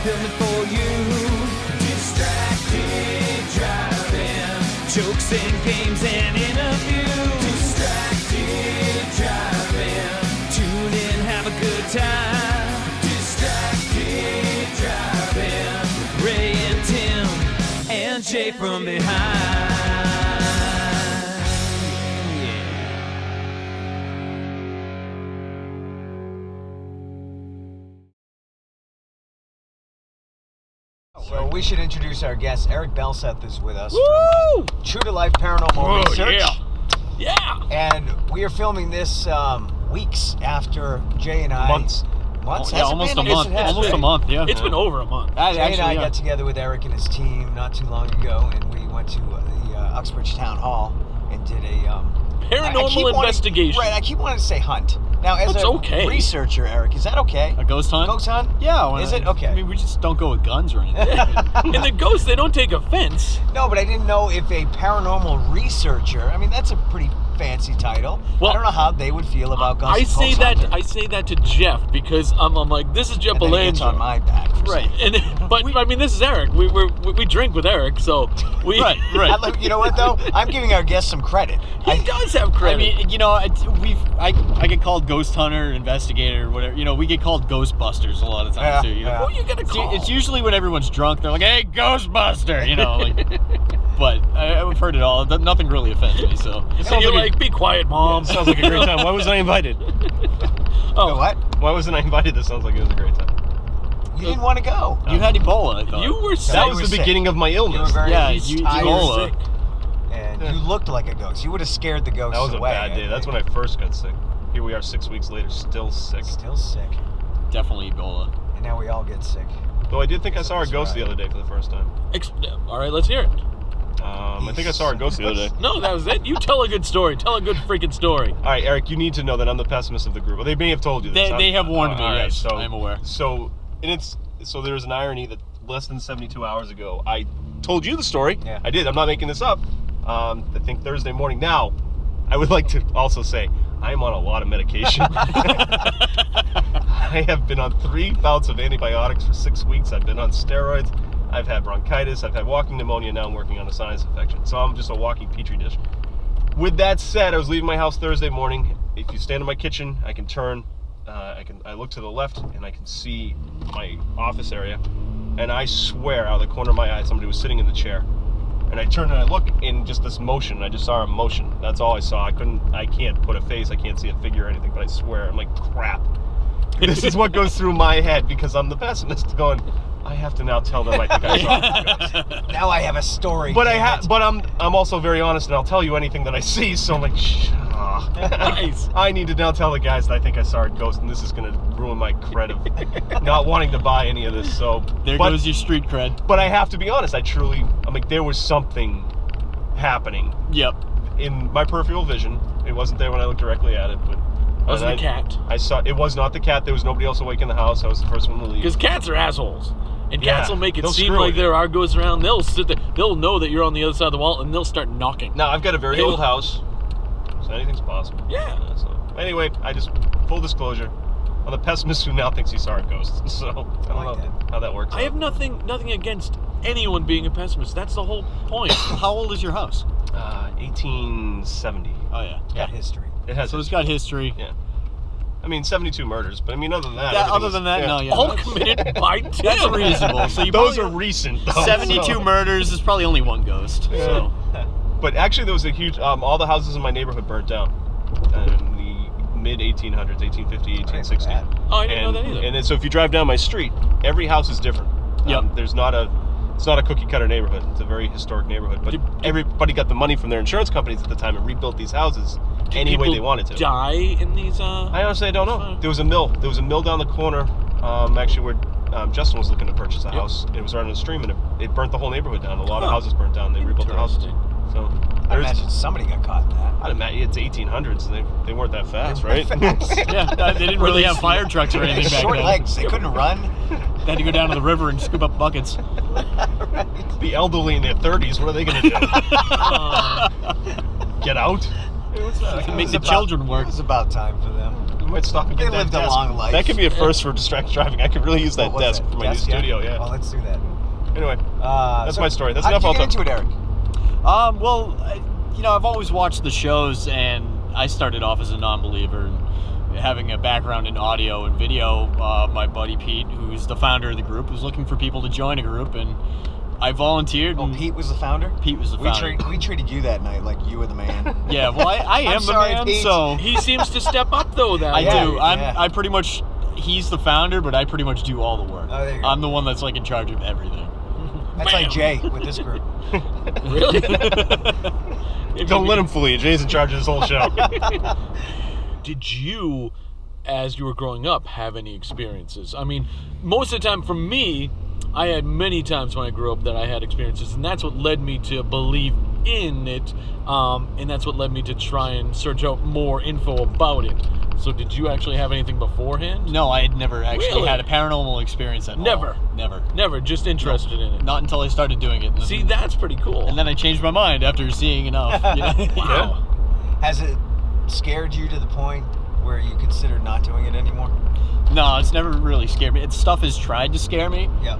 filming for you. Distracted driving, jokes and games and interviews. Distracted driving, tune in, have a good time. Distracted driving, Ray and Tim and Jay from behind. So we should introduce our guest. Eric Belseth is with us Woo! from True-to-Life Paranormal Research. Yeah. And we are filming this weeks after Jay and I... Months. Months? Yeah, Has it almost been? a month. Yes, it has Almost been. a month, yeah. It's been over a month. Jay and I got together with Eric and his team not too long ago, and we went to the Uxbridge Town Hall and did a... Paranormal investigation. Right, I keep wanting to say hunt. Now, as That's a okay. researcher, Eric, is that okay? A ghost hunt? Ghost hunt? Yeah. Is it? Okay. I mean, we just don't go with guns or anything. And the ghosts, they don't take offense. No, but I didn't know if a paranormal researcher, I mean, that's a pretty fancy title. Well, I don't know how they would feel about ghost I say hunting. that to Jeff because I'm like, this is Jeff And then he gets Belange. on my back. for Right. saying it. But I mean, this is Eric. We drink with Eric, so we Right. You know what, though? I'm giving our guests some credit. He does have credit. I mean, you know, I get called ghost hunter, investigator, whatever. You know, we get called ghostbusters a lot of times too. You know? Yeah. who you gonna call? It's usually when everyone's drunk. They're like, "Hey, Ghostbuster," you know. Like, but I've heard it all. Nothing really offends me. So and you're like, be quiet, mom. sounds like a great time. Why wasn't I invited? Oh, what? Why wasn't I invited? This sounds like it was a great time. You didn't want to go. You had Ebola, I thought. You were sick. That You was were the sick. beginning of my You were illness. very Yeah, tired, Ebola. sick. and you looked like a ghost. You would have scared the ghosts That was a away. bad day. That's when I first got sick. Here we are 6 weeks later, still sick. Still sick. Definitely Ebola. And now we all get sick. Though I did think I saw a That's ghost right. the other day for the first time. All right, let's hear it. I think I saw a ghost the other day. No, that was it. You tell a good story. Tell a good freaking story. All right, Eric, you need to know that I'm the pessimist of the group. Well, they may have told you this. They have warned me, all right, yes, so, I am aware. So there's an irony that less than 72 hours ago, I told you the story. Yeah. I did. I'm not making this up. I think Thursday morning. Now, I would like to also say I am on a lot of medication. I have been on 3 bouts of antibiotics for 6 weeks. I've been on steroids. I've had bronchitis. I've had walking pneumonia. Now I'm working on a sinus infection. So I'm just a walking petri dish. With that said, I was leaving my house Thursday morning. If you stand in my kitchen, I can turn. I look to the left and I can see my office area. And I swear, out of the corner of my eye, somebody was sitting in the chair. And I turned and I look in just this motion. I just saw a motion. That's all I saw. I can't put a face. I can't see a figure or anything. But I swear, I'm like, crap. This is what goes through my head because I'm the pessimist going, I have to now tell them I think I saw a ghost. Now I have a story. But damn it. I'm also very honest and I'll tell you anything that I see. So I'm like, Nice. I need to now tell the guys that I think I saw a ghost, and this is going to ruin my cred of not wanting to buy any of this. So There goes your street cred. But I have to be honest. I'm like, there was something happening Yep. in my peripheral vision. It wasn't there when I looked directly at it, but Wasn't the cat. I saw it was not the cat. There was nobody else awake in the house. I was the first one to leave. Because cats are assles. And Yeah, cats will make it they'll seem screw like with there are ghosts around. They'll sit there. They'll know that you're on the other side of the wall, and they'll start knocking. Now I've got a very old house, so anything's possible. Yeah. So anyway, I just full disclosure, I'm the pessimist who now thinks he saw a ghost. So I don't like know how that works. I have nothing against anyone being a pessimist. That's the whole point. How old is your house? 1870. Oh, yeah. Got history. It has. So it's got history. Yeah. I mean, 72 murders, but I mean, other than that. Yeah, everything other is- than that, yeah. no, yeah. All that's- committed by Tim. That's reasonable. So you Those probably- are recent, though. 72 so. murders is probably only one ghost. So But actually, there was a huge. All the houses in my neighborhood burnt down in the mid 1800s, 1850, 1860. Oh, I didn't know that either. And then, so if you drive down my street, every house is different. Yep. It's not a cookie cutter neighborhood. It's a very historic neighborhood. But everybody got the money from their insurance companies at the time and rebuilt these houses any way they wanted to. Die in these. I honestly don't know. There was a mill. There was a mill down the corner, actually where Justin was looking to purchase a house. It was right on the stream, and it burnt the whole neighborhood down. A lot of houses burnt down. They rebuilt the houses. So I imagine somebody got caught in that. I'd imagine it's 1800s. They weren't that fast, right? yeah, they didn't really have fire trucks or anything back Short then. legs. They couldn't run. They had to go down to the river and scoop up buckets. The elderly in their 30s, what are they going to do? Get out? What's that? Make was the about- children work. It was about time for them. I might stop and They get that lived a desk. long life. That could be a first for distracted driving. I could really use that What was desk it? for my new Desk, yeah? studio. Yeah. Well, let's do that. Anyway, that's my story. That's how enough did you I'll get into it, Eric? Well, I've always watched the shows, and I started off as a non-believer, and having a background in audio and video. My buddy Pete, who's the founder of the group, was looking for people to join a group, and I volunteered. Oh, and Pete was the founder? Pete was the founder. We treated you that night like you were the man. Yeah, well, I am I'm sorry, the man, Pete. so He seems to step up though. That I Yeah, do. yeah. I pretty much. He's the founder, but I pretty much do all the work. Oh, there you go. I'm the one that's like in charge of everything. That's like Jay with this group. Really? Don't let him fool you. Jay's in charge of this whole show. Did you, as you were growing up, have any experiences? I mean, most of the time for me, I had many times when I grew up that I had experiences, and that's what led me to believe in it, and that's what led me to try and search out more info about it. So did you actually have anything beforehand? No, I had never actually Really? had a paranormal experience at Never? all. Never. Never, just interested in it. Not until I started doing it. And then, See, that's pretty cool. and then I changed my mind after seeing enough. You know? Wow. Has it scared you to the point where you consider not doing it anymore? No, it's never really scared me. Stuff has tried to scare me. Yeah.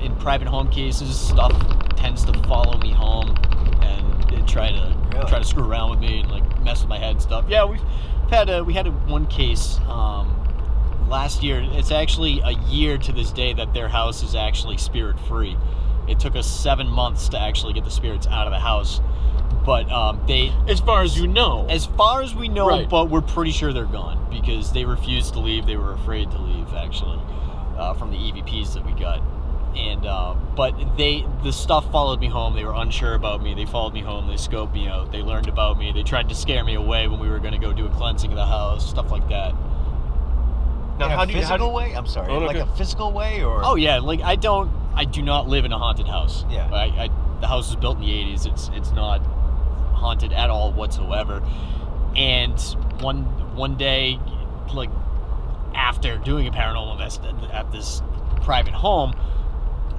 In private home cases, stuff tends to follow me home and it try to screw around with me and like mess with my head and stuff. Yeah, we had one case last year. It's actually a year to this day that their house is actually spirit free. It took us 7 months to actually get the spirits out of the house, but As far as you know. as far as we know, Right. but we're pretty sure they're gone because they refused to leave. They were afraid to leave, actually, from the EVPs that we got. And but the stuff followed me home. They were unsure about me. They followed me home. They scoped me out. They learned about me. They tried to scare me away when we were going to go do a cleansing of the house, stuff like that. Now, In a physical way? I'm sorry. Oh, Like okay. a physical way, or? Oh yeah, like I do not live in a haunted house. Yeah. The house was built in the 80s. It's not haunted at all whatsoever. And one day, like after doing a paranormal investigation at this private home,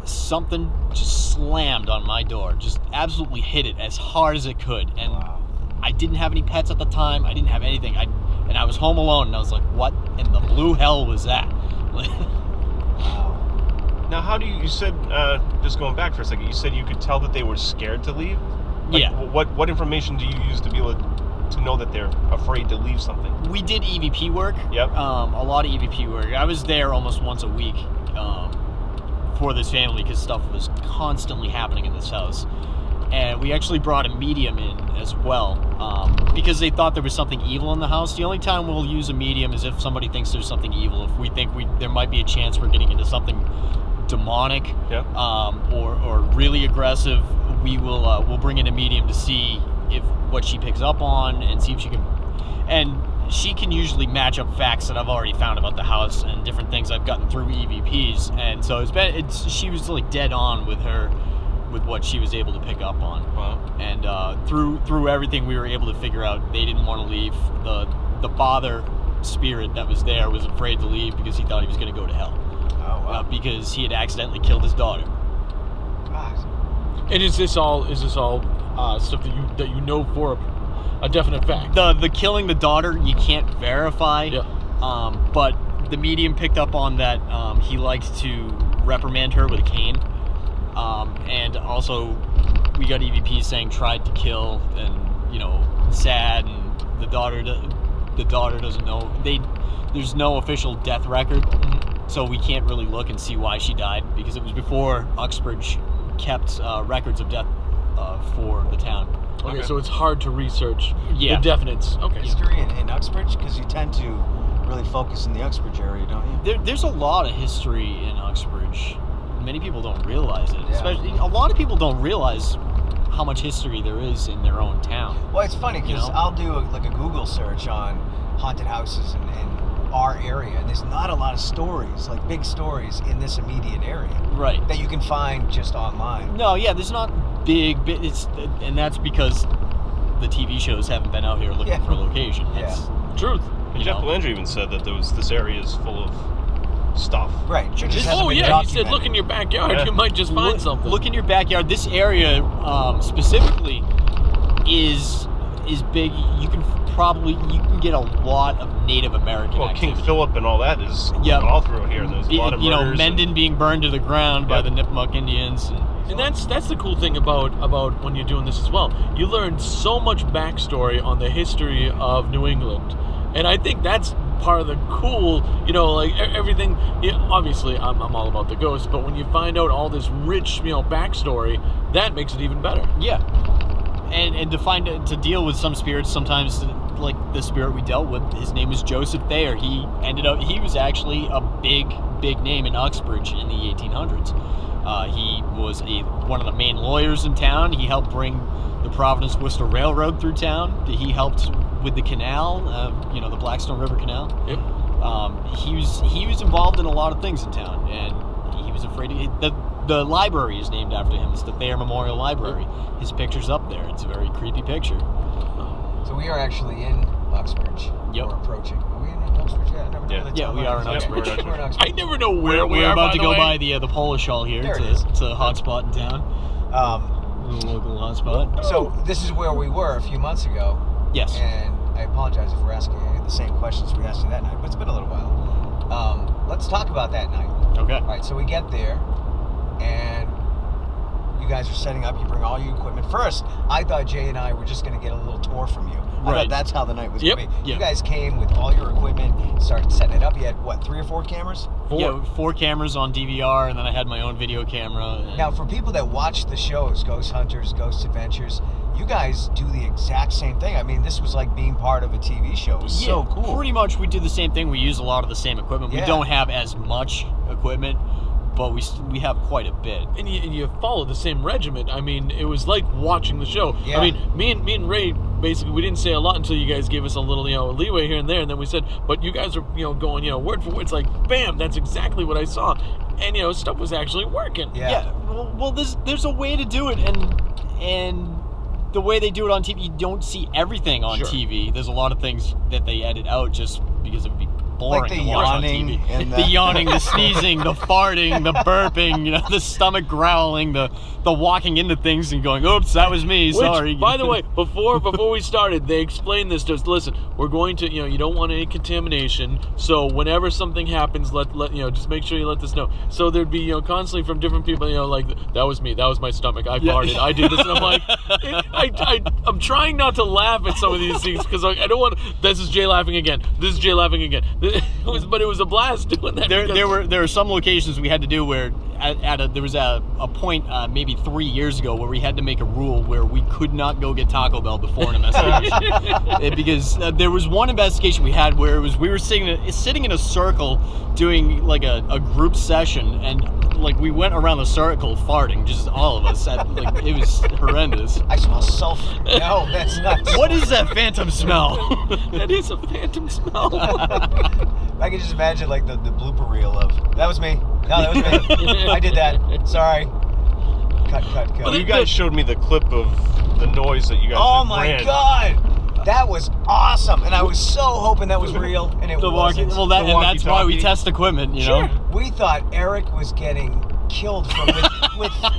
something just slammed on my door, just absolutely hit it as hard as it could. And Wow. I didn't have any pets at the time. I didn't have anything. And I was home alone, and I was like, what in the blue hell was that? Wow. Now, how do you said, just going back for a second, you said you could tell that they were scared to leave? Like, Yeah. What information do you use to be able to know that they're afraid to leave something? We did EVP work. Yep. A lot of EVP work. I was there almost once a week for this family because stuff was constantly happening in this house. And we actually brought a medium in as well because they thought there was something evil in the house. The only time we'll use a medium is if somebody thinks there's something evil. If we think there might be a chance we're getting into something demonic Yep. or really aggressive, we'll bring in a medium to see if what she picks up on and see if she can. And she can usually match up facts that I've already found about the house and different things I've gotten through EVPs. And so she was like dead on with what she was able to pick up on. Wow. And through everything we were able to figure out, they didn't want to leave. The father spirit that was there was afraid to leave because he thought he was going to go to hell. Oh, wow. Because he had accidentally killed his daughter. God. And is this all stuff that you know for a definite fact? The killing the daughter you can't verify. Yeah. But the medium picked up on that. He liked to reprimand her with a cane. And also we got EVPs saying tried to kill and sad, and the daughter doesn't know. There's no official death record, so we can't really look and see why she died because it was before Uxbridge kept records of death for the town. Okay, Okay. so it's hard to research Yeah. the definites. Okay. History in Uxbridge? Because you tend to really focus in the Uxbridge area, don't you? There's a lot of history in Uxbridge. Many people don't realize it. Yeah. Especially a lot of people don't realize how much history there is in their own town. Well, it's funny because You know? I'll do a Google search on haunted houses in our area, and there's not a lot of stories, like big stories, in this immediate area Right. that you can find just online. No, yeah, there's not and that's because the TV shows haven't been out here looking Yeah. for a location. That's, Truth. you Jeff know. Landry even said that this area is full of stuff. Right. It just Just- hasn't Oh been yeah, he said documented. look in your backyard, Yeah. you might just find something. Look in your backyard. This area specifically is is big. You can get a lot of Native American Well, King activity. Philip and all that is all through here. There's a lot of murders. Mendon being burned to the ground by the Nipmuc Indians. And that's the cool thing about when you're doing this as well. You learn so much backstory on the history of New England, and I think that's part of the cool, like everything. Obviously, I'm all about the ghosts, but when you find out all this rich, backstory, that makes it even better. Yeah, and to deal with some spirits, sometimes like the spirit we dealt with, his name was Joseph Thayer. He was actually a big name in Uxbridge in the 1800s. He was one of the main lawyers in town. He helped bring the Providence-Worcester Railroad through town. He helped with the canal, the Blackstone River Canal. Yep. He was involved in a lot of things in town, and he was afraid. The library is named after him. It's the Thayer Memorial Library. His picture's up there. It's a very creepy picture. So we are actually in Uxbridge. Yep. We're approaching. Are we in Uxbridge yet? I never know the Yeah, we are in timeline. Uxbridge. We're in Uxbridge. I never know where we We're are. about to go way. by the Polish Hall here. There it is. It's a hot spot in town. A little local hot spot. So this is where we were a few months ago. Yes. And I apologize if we're asking any of the same questions we asked you that night, but it's been a little while. Let's talk about that night. Okay. All right, so we get there, and you guys are setting up. You bring all your equipment. First, I thought Jay and I were just going to get a little tour from you. I Right. thought that's how the night was Yep. going to be. Yep. You guys came with all your equipment, started setting it up. You had, 3 or 4 cameras? 4. Yeah, 4 cameras on DVR, and then I had my own video camera. And Now, for people that watch the shows, Ghost Hunters, Ghost Adventures, you guys do the exact same thing. I mean, this was like being part of a TV show. It was so cool. Pretty much, we do the same thing. We use a lot of the same equipment. Yeah. We don't have as much equipment, but we have quite a bit. And you follow the same regiment. I mean, it was like watching the show. Yeah. I mean, me and Ray, basically, we didn't say a lot until you guys gave us a little, leeway here and there, and then we said, but you guys are, going, word for word. It's like, bam, that's exactly what I saw, and stuff was actually working. Yeah. Well, there's a way to do it, and the way they do it on TV, you don't see everything on Sure. TV. There's a lot of things that they edit out just because it would be boring Like the to watch on yawning TV. and The the- yawning, the sneezing, the farting, the burping, the stomach growling, the walking into things and going, "Oops, that was me. Which, Sorry." by the way, before we started, they explained this to us. Listen, we're going to, you don't want any contamination. So whenever something happens, let just make sure you let us know. So there'd be, constantly from different people, like, that was me, that was my stomach, I farted, I did this, and I'm like, I'm trying not to laugh at some of these things because I don't want. This is Jay laughing again. This is Jay laughing again. But it was a blast doing that. There were some locations we had to do where there was a point maybe 3 years ago where we had to make a rule where we could not go get Taco Bell before an investigation because there was one investigation we had where we were sitting in a circle doing like a group session, and like we went around the circle farting, just all of us. It was horrendous. I smell sulfur. No, that's not. What is that phantom smell? That is a phantom smell. I can just imagine like the blooper reel of that was me. No, that was me. I did that. Sorry. Cut. Well, you guys showed me the clip of the noise that you guys Oh did my brand. God, that was awesome, and I was so hoping that was real, and it wasn't. That's why we test equipment, you know. We thought Eric was getting killed from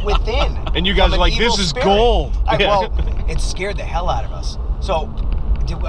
within. And you guys from are an like, evil this is spirit. gold. Well, it scared the hell out of us. So, can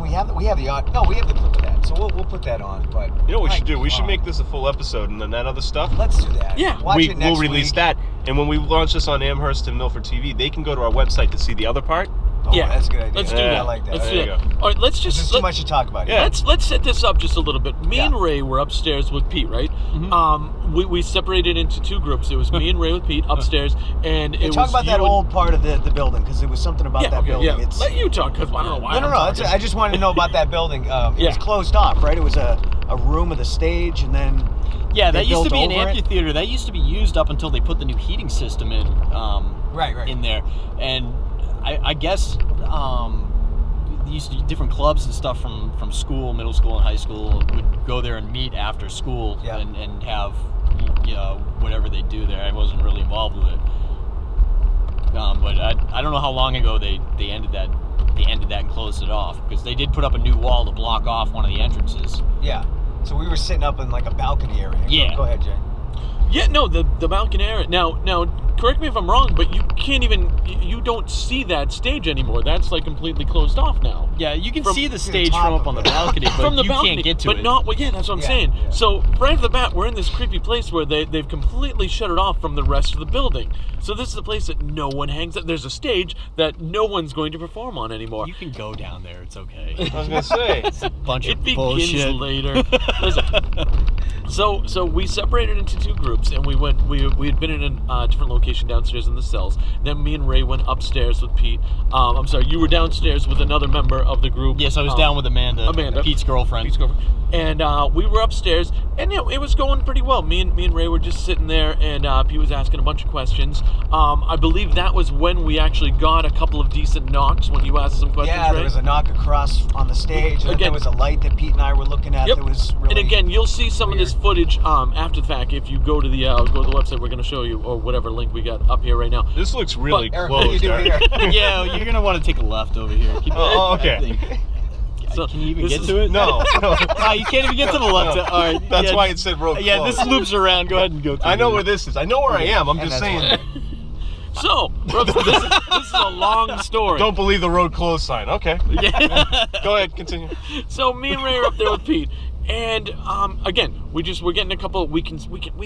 we have the audio? No, we have the clip of that, so we'll put that on. But You know what we my should do? We should God. make this a full episode, and then that other stuff. Let's do that. Yeah. Watch it next We'll release week. that, and when we launch this on Amherst and Milford TV, they can go to our website to see the other part. Oh, Yeah. that's a good idea. Let's do Yeah. that. I like that. Let's There do you that. go. All right, let's There's just too much to talk about. Yeah. Let's set this up just a little bit. Me Yeah. and Ray were upstairs with Pete, right? Mm-hmm. We separated into 2 groups. It was me and Ray with Pete upstairs, and it Talk was about you that and- old part of the building, because there was something about that building. Yeah. It's Let you talk, because I don't know why. no. I'm talking. I just wanted to know about that building. It Yeah. was closed off, right? It was a room of the stage, and then Yeah, they that used to built be an over it? amphitheater. That used to be used up until they put the new heating system in. Right. In there, and I guess these different clubs and stuff from school, middle school and high school would go there and meet after school Yeah. and have whatever they do there. I wasn't really involved with it, but I don't know how long ago they ended that. They ended that and closed it off because they did put up a new wall to block off one of the entrances. Yeah. So we were sitting up in like a balcony area. Yeah. Go ahead, Jay. Yeah, no, the balcony area. Now, correct me if I'm wrong, but you don't see that stage anymore. That's like completely closed off now. Yeah, you can From- see the to the stage top from up of on the it. balcony, but From the you balcony, can't get to but it. not. Well, yeah, that's what I'm Yeah, saying. yeah. So right off the bat, we're in this creepy place where they've completely shut it off from the rest of the building. So this is a place that no one hangs out. There's a stage that no one's going to perform on anymore. You can go down there. It's okay. I was gonna say. It's a bunch It of begins bullshit. later. Listen, so we separated into two groups, and we had been in a different location downstairs in the cells. Then me and Ray went upstairs with Pete. I'm sorry, you were downstairs with another member of the group. Yes, I was down with Amanda, Pete's girlfriend. And we were upstairs, and it was going pretty well. Me and Ray were just sitting there, and Pete was asking a bunch of questions. I believe that was when we actually got a couple of decent knocks when you asked some questions, Yeah, Ray. there was a knock across on the stage, and then there was a light that Pete and I were looking at Yep. that was really... And again, you'll see some of this weird. footage after the fact if you go to the website. We're going to show you, or whatever link we got up here right now. This looks really Eric, what are you closed. doing Eric. here? Yeah, you're gonna want to take a left over here. Keep Oh, okay. I think. So Can you even this get is- to it? No. You can't even get to the left. No. All right. That's yeah, why it said road Yeah, closed. this loops around. Go ahead and go through. I know here. where this is. I know where I am. I'm And just that's saying. So, brother, this is a long story. Don't believe the road closed sign. Okay. Yeah. Go ahead. Continue. So me and Ray are up there with Pete, and again, we're getting a couple. We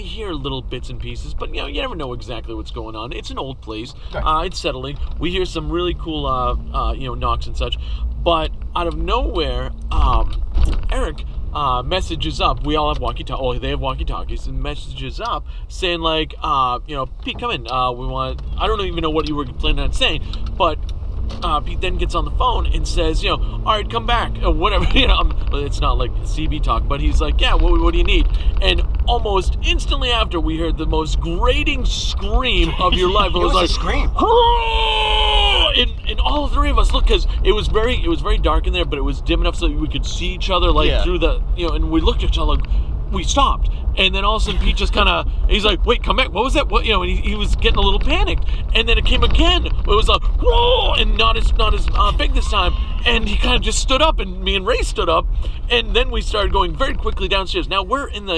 hear little bits and pieces, but you never know exactly what's going on. It's an old place. It's settling. We hear some really cool knocks and such, but out of nowhere, Eric messages up. We all have walkie-talkies. Oh, they have walkie-talkies, and messages up saying like, Pete, come in. We want. I don't even know what you were planning on saying, but. Pete then gets on the phone and says, all right, come back, or whatever. It's not like CB talk, but he's like, yeah, what do you need? And almost instantly after, we heard the most grating scream of your life. It was was a like scream. And all three of us look, because it was very dark in there, but it was dim enough so that we could see each other through the and we looked at each other like, we stopped, and then all of a sudden Pete just kind of, he's like, wait, come back, what was that? What, and he was getting a little panicked, and then it came again. It was like, whoa, and not as big this time, and he kind of just stood up, and me and Ray stood up, and then we started going very quickly downstairs. Now we're in the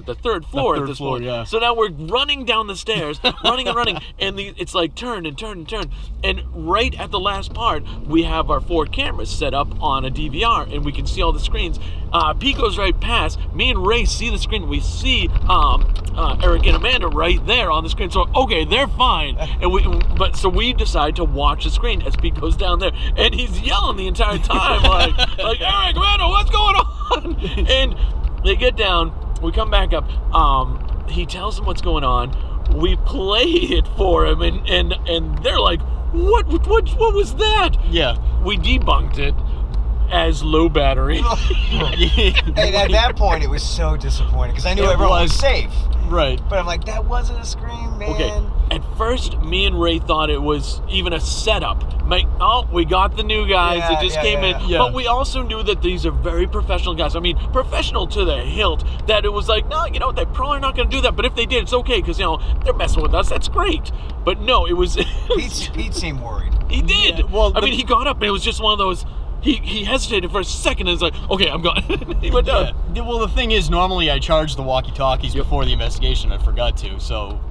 the third floor at this point. Yeah. So now we're running down the stairs, running, and it's like turn and turn and turn, and right at the last part, we have our 4 cameras set up on a DVR, and we can see all the screens. Pete goes right past. Me and Ray see the screen. We see Eric and Amanda right there on the screen. So okay, they're fine. And we decide to watch the screen as Pete goes down there, and he's yelling the entire time like Eric, Amanda, what's going on? And they get down. We come back up. He tells them what's going on. We play it for him, and they're like, what was that? Yeah. We debunked it as low battery. And at that point, it was so disappointing because I knew everyone was safe. Right. But I'm like, that wasn't a scream, man. Okay. At first, me and Ray thought it was even a setup. We got the new guys that just came in. Yeah. But we also knew that these are very professional guys. I mean, professional to the hilt. That it was like, no, they're probably not going to do that. But if they did, it's okay because, they're messing with us. That's great. But no, it was... Pete seemed worried. He did. Yeah, well, I mean, he got up and it was just one of those... He hesitated for a second and was like, okay, I'm gone. He went down. Yeah. Well, the thing is, normally I charge the walkie-talkies before the investigation. I forgot to, so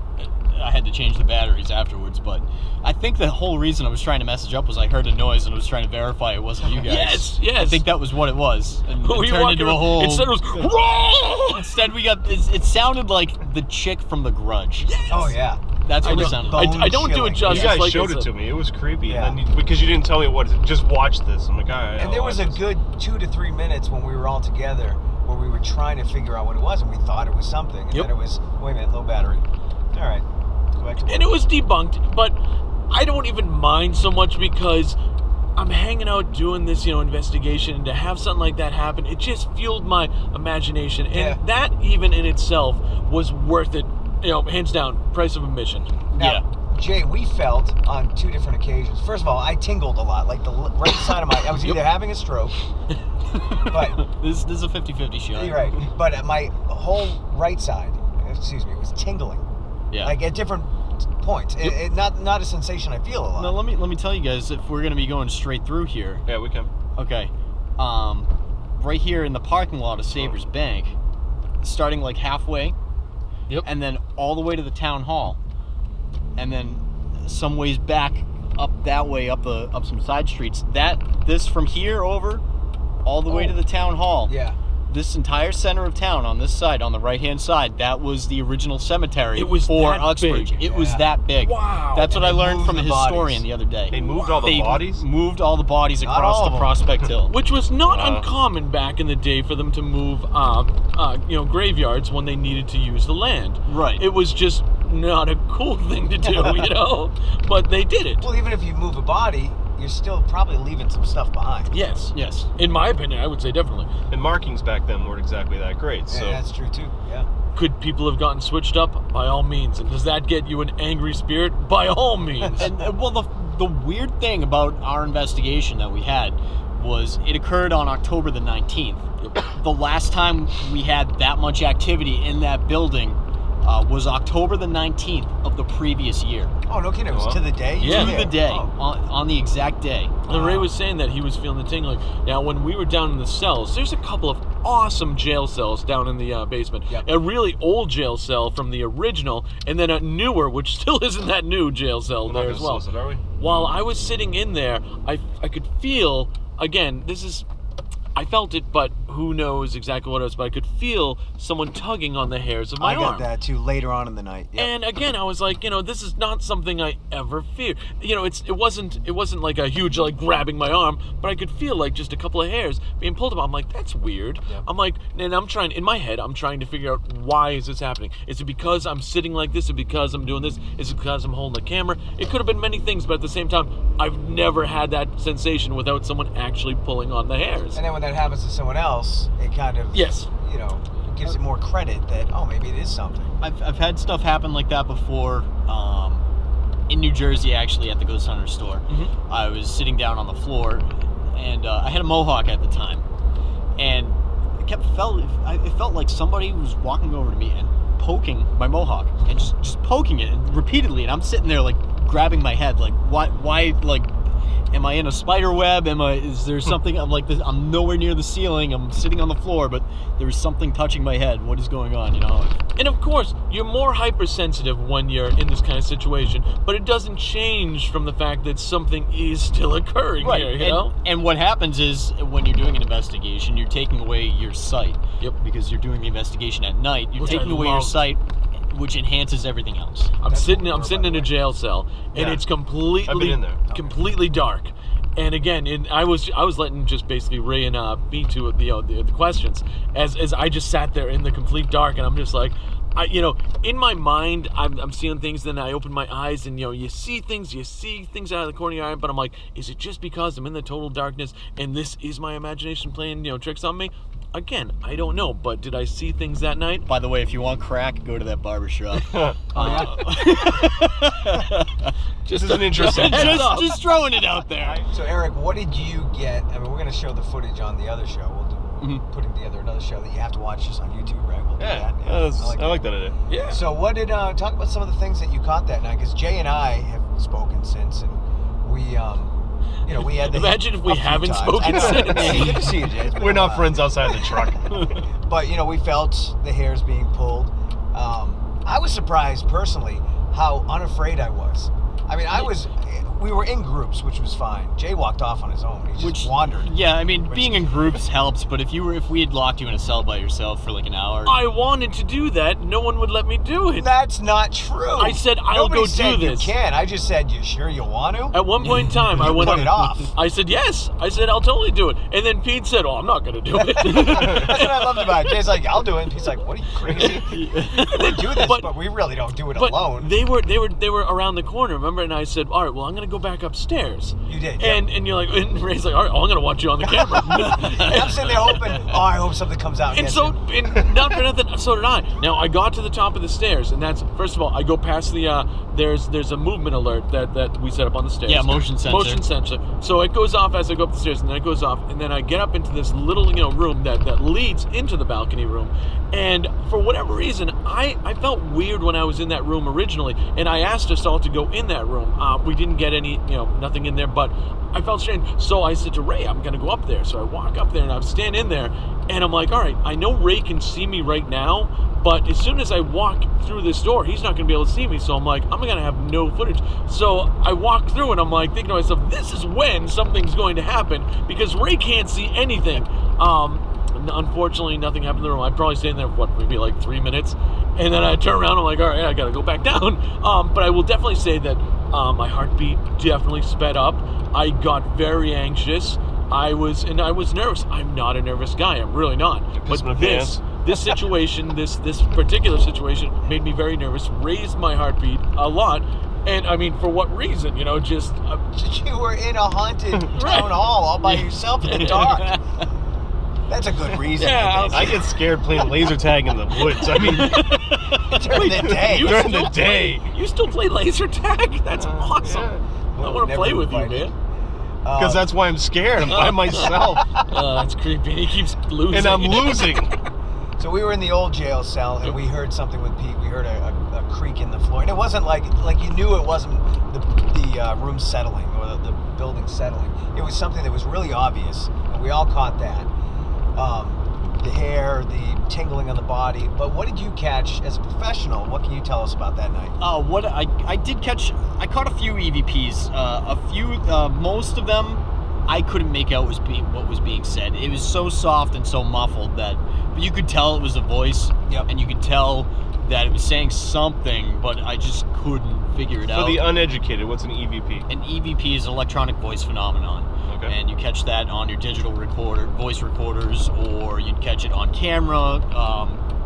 I had to change the batteries afterwards. But I think the whole reason I was trying to message up was I heard a noise and I was trying to verify it wasn't you guys. Yes. I think that was what it was. And it turned into a whole... Instead it was... Instead we got... It sounded like the chick from The Grudge. Yes. Oh, yeah. That's what it sounded like. I don't do it Bone-chilling. justice. You guys like showed I it said. to me. It was creepy. Yeah. And then because you didn't tell me what it is. Just watch this. I'm like, all right. And there was a good 2 to 3 minutes when we were all together where we were trying to figure out what it was, and we thought it was something, and Yep. then it was, wait a minute, low battery. All right, go back to work. And it was debunked, but I don't even mind so much because I'm hanging out doing this, investigation, and to have something like that happen, it just fueled my imagination. And Yeah. that even in itself was worth it, hands down, price of admission. Now, Jay, we felt on 2 different occasions. First of all, I tingled a lot, like the right side of I was either having a stroke, but This is a 50-50 shot. you're right. But at my whole right side, was tingling. Yeah. Like at different points. It not a sensation I feel a lot. Now let me tell you guys, if we're gonna be going straight through here. Yeah, we can. Okay. Right here in the parking lot of Savers Bank, starting like halfway. Yep. And then all the way to the town hall. and then some ways back up that way, up some side streets. This from here over, all the way to the town hall. Yeah. This entire center of town on this side, on the right-hand side, that was the original cemetery It was for that Uxbridge. big. It was that big. Wow. That's what And I they learned moved from a the historian bodies. the other day. They moved all the bodies? Moved all the bodies Not across all the of them. Prospect Hill. Which was not uncommon back in the day for them to move, graveyards when they needed to use the land. Right. It was just not a cool thing to do, But they did it. Well, even if you move a body, you're still probably leaving some stuff behind. Yes. Yes. In my opinion, I would say definitely. And markings back then weren't exactly that great. So Yeah, that's true too. Yeah. Could people have gotten switched up? By all means. And does that get you an angry spirit? By all means. And well, the weird thing about our investigation that we had was it occurred on October the 19th. The last time we had that much activity in that building was October the 19th of the previous year. Oh, no kidding. It was Well, to the day? yeah. To the day, Oh. on the exact day. And Ray was saying that he was feeling the tingling. Now, when we were down in the cells, there's a couple of awesome jail cells down in the basement. Yep. A really old jail cell from the original, and then a newer, which still isn't that new jail cell we're not there going as to well. solicit, are we? While I was sitting in there, I could feel, again, I felt it, but who knows exactly what it was, but I could feel someone tugging on the hairs of my I got arm. that too later on in the night. Yep. And again, I was like, this is not something I ever feared. It wasn't like a huge like grabbing my arm, but I could feel like just a couple of hairs being pulled up. I'm like, that's weird. Yep. I'm like, and in my head, I'm trying to figure out why is this happening? Is it because I'm sitting like this? Is it because I'm doing this? Is it because I'm holding the camera? It could have been many things, but at the same time, I've never had that sensation without someone actually pulling on the hairs. And then when that happens to someone else, it kind of, Yes. gives it more credit that, oh, maybe it is something. I've had stuff happen like that before. In New Jersey, actually, at the Ghost Hunter store. Mhm. I was sitting down on the floor, and I had a mohawk at the time, and it felt like somebody was walking over to me and poking my mohawk, and just poking it repeatedly, and I'm sitting there like grabbing my head, like why like. Am I in a spider web? Is there something? I'm like this. I'm nowhere near the ceiling. I'm sitting on the floor, but there's something touching my head. What is going on? And of course, you're more hypersensitive when you're in this kind of situation, but it doesn't change from the fact that something is still occurring here, you know? And what happens is when you're doing an investigation, you're taking away your sight. Yep. Because you're doing the investigation at night. You're Which I taking away your love. sight, which enhances everything else. I'm That's sitting what we're in a about. jail cell, and Yeah. it's completely I've been in there. completely dark. And again, I was letting just basically Ray and me to the questions as I just sat there in the complete dark, and I'm just like, in my mind, I'm seeing things. Then I open my eyes, and you see things out of the corner of your eye. But I'm like, is it just because I'm in the total darkness, and this is my imagination playing tricks on me? Again, I don't know. But did I see things that night? By the way, if you want crack, go to that barber shop. This is an interesting. just throwing it out there. So, Eric, what did you get? I mean, we're going to show the footage on the other show. We'll do, putting together another show that you have to watch just on YouTube, right? We'll do Yeah, that. I like that idea. Yeah. So, what did talk about some of the things that you caught that night? Because Jay and I have spoken since, and we, we had the Imagine if we a few haven't times. spoken I know. since. Yeah, good to see you, Jay. It's been We're a not while. friends outside the truck. But we felt the hairs being pulled. I was surprised personally how unafraid I was. I mean, we were in groups, which was fine. Jay walked off on his own. He just wandered. Yeah, I mean, being in groups helps, but if we had locked you in a cell by yourself for like an hour. I wanted to do that. No one would let me do it. That's not true. I said, I'll Nobody go do said this. You can. I just said, you sure you want to? At one point in time, I You went put it off. I said yes. I said I'll totally do it. And then Pete said, "Oh, I'm not going to do it." That's what I loved about it. Jay's like, I'll do it. And Pete's like, what are you crazy? They do this, But- but we really don't do it But alone. they were around the corner, remember? And I said, "All right, well, I'm going to go back upstairs." You did. Yeah. And you're like, and Ray's like, "All right, well, I'm going to watch you on the camera." I'm sitting there hoping, I hope something comes out. And gets so, it. and not for nothing, so did I. Now, I got to the top of the stairs, and that's, first of all, I go past the, there's a movement alert that we set up on the stairs. Yeah, motion sensor. Motion sensor. So it goes off as I go up the stairs, and then it goes off, and then I get up into this little, room that leads into the balcony room. And for whatever reason, I felt weird when I was in that room originally, and I asked us all to go in that room. We didn't get any, nothing in there, but I felt strange. So I said to Ray, I'm going to go up there. So I walk up there, and I'm standing in there, And I'm like, all right, I know Ray can see me right now, but as soon as I walk through this door, he's not going to be able to see me. So I'm like, I'm going to have no footage. So I walk through and I'm like thinking to myself, this is when something's going to happen because Ray can't see anything. Unfortunately, nothing happened in the room. I'd probably stayed in there for maybe like 3 minutes. And then I turn around, I'm like, all right, I got to go back down. But I will definitely say that my heartbeat definitely sped up. I got very anxious. I was nervous. I'm not a nervous guy. I'm really not. But this situation, this particular situation made me very nervous, raised my heartbeat a lot. And I mean, for what reason? You know, just... you were in a haunted town hall all by yourself in the dark. That's a good reason. Yeah, I get scared playing laser tag in the woods. I mean, during the day. during the day. You still play laser tag? That's awesome. Yeah. I want to Never play with you, invited. man. Because that's why I'm scared. I'm by myself. That's creepy. He keeps losing. And I'm losing. So we were in the old jail cell, and we heard something with Pete. We heard a creak in the floor, and it wasn't like you knew it wasn't the room settling or the building settling. It was something that was really obvious, and we all caught that. The hair, the tingling on the body. But what did you catch as a professional? What can you tell us about that night? What I did catch, I caught a few EVPs. Most of them, I couldn't make out what was being said. It was so soft and so muffled that you could tell it was a voice, and you could tell that it was saying something, but I just couldn't figure it out. For the uneducated, what's an EVP? An EVP is electronic voice phenomenon. Okay. And you catch that on your digital voice recorders, or you'd catch it on camera.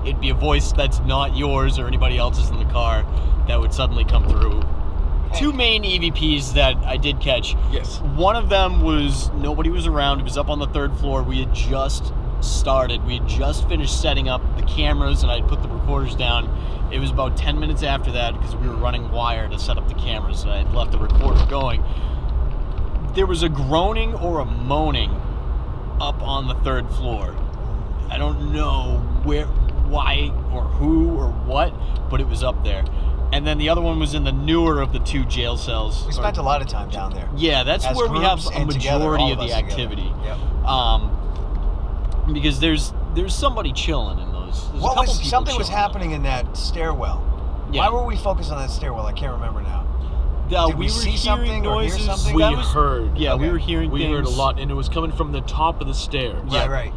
It'd be a voice that's not yours or anybody else's in the car that would suddenly come through. Two main EVPs that I did catch. Yes. One of them was nobody was around. It was up on the 3rd floor. We had just started. We had just finished setting up the cameras, and I'd put the recorders down. It was about 10 minutes after that because we were running wire to set up the cameras, and I had left the recorder going. There was a groaning or a moaning up on the 3rd floor. I don't know why, or who, or what, but it was up there. And then the other one was in the newer of the 2 jail cells. We spent a lot of time down there. Yeah, that's As where we have groups a and together, majority all of of the us activity. Yep. Because there's somebody chilling in those. There's a couple people Something was chilling happening in that stairwell. Yeah. Why were we focused on that stairwell? I can't remember now. Did we were see hearing something or hear noises. something? We That was- heard. Yeah, we Okay. were hearing We things. heard a lot, and it was coming from the top of the stairs. Right.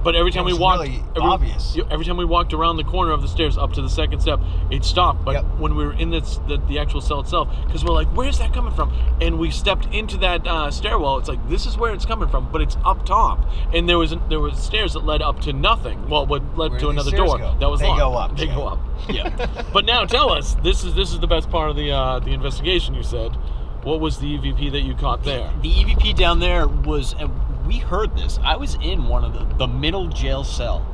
But every time It we was walked, really obvious. every time we walked around the corner of the stairs up to the 2nd step, it stopped. But Yep. when we were in the actual cell itself, because we're like, where's that coming from? And we stepped into that stairwell. It's like, this is where it's coming from, but it's up top. And there was stairs that led up to nothing. Well, what led Where to do another these stairs door go? that was They locked. go up, They yeah. go up. Yeah. But now tell us, this is the best part of the investigation. You said, what was the EVP that you caught there? The EVP down there was, and we heard this. I was in one of the middle jail cell,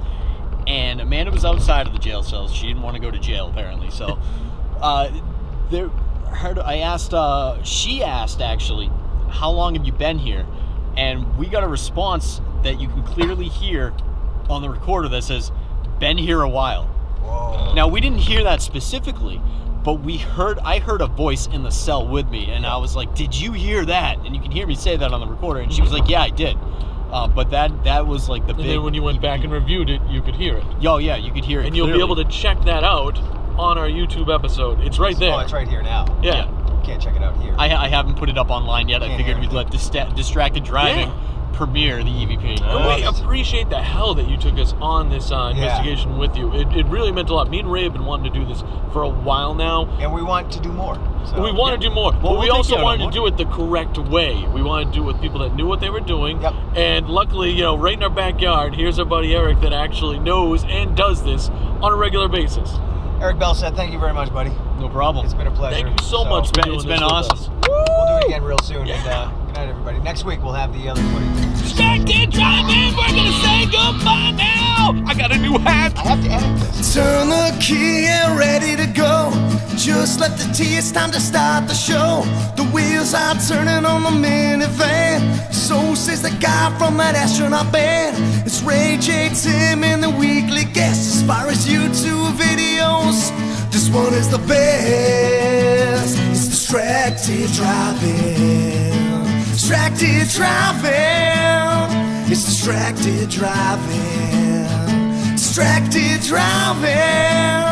and Amanda was outside of the jail cells. She didn't want to go to jail apparently. So, she asked actually, how long have you been here? And we got a response that you can clearly hear on the recorder that says, "Been here a while." Whoa. Now we didn't hear that specifically, but I heard a voice in the cell with me, and I was like, "Did you hear that?" And you can hear me say that on the recorder, and she was like, "Yeah, I did." But that was like the big. And then when you went back and reviewed it, you could hear it. Oh yeah, you could hear it. And you'll be able to check that out on our YouTube episode. It's right there. Oh, it's right here now. Yeah. Can't check it out here. I haven't put it up online yet. I Can't figured hear we'd let Distracted Driving premiere the EVP. And we appreciate the hell that you took us on this investigation with you. It really meant a lot. Me and Ray have been wanting to do this for a while now. And we want to do more. So. We want to do more, but we'll we take also you out on wanted to do it the correct way. We wanted to do it with people that knew what they were doing. Yep. And luckily, right in our backyard, here's our buddy Eric that actually knows and does this on a regular basis. Eric Belseth, thank you very much, buddy. No problem. It's been a pleasure. Thank you so much for doing It's this been with awesome. us. We'll do it again real soon. Yeah. And good night, everybody. Next week we'll have the other footage. Distracted driving, we're gonna say goodbye now. I got a new hat. I have to edit this. Turn the key and ready to go. Just let the tea, it's time to start the show. The wheels are turning on the minivan. So says the guy from that astronaut band. It's Ray J, Tim, and the weekly guest. As far as YouTube videos, this one is the best. It's Distracted Driving. Distracted Driving. It's distracted driving. Distracted driving.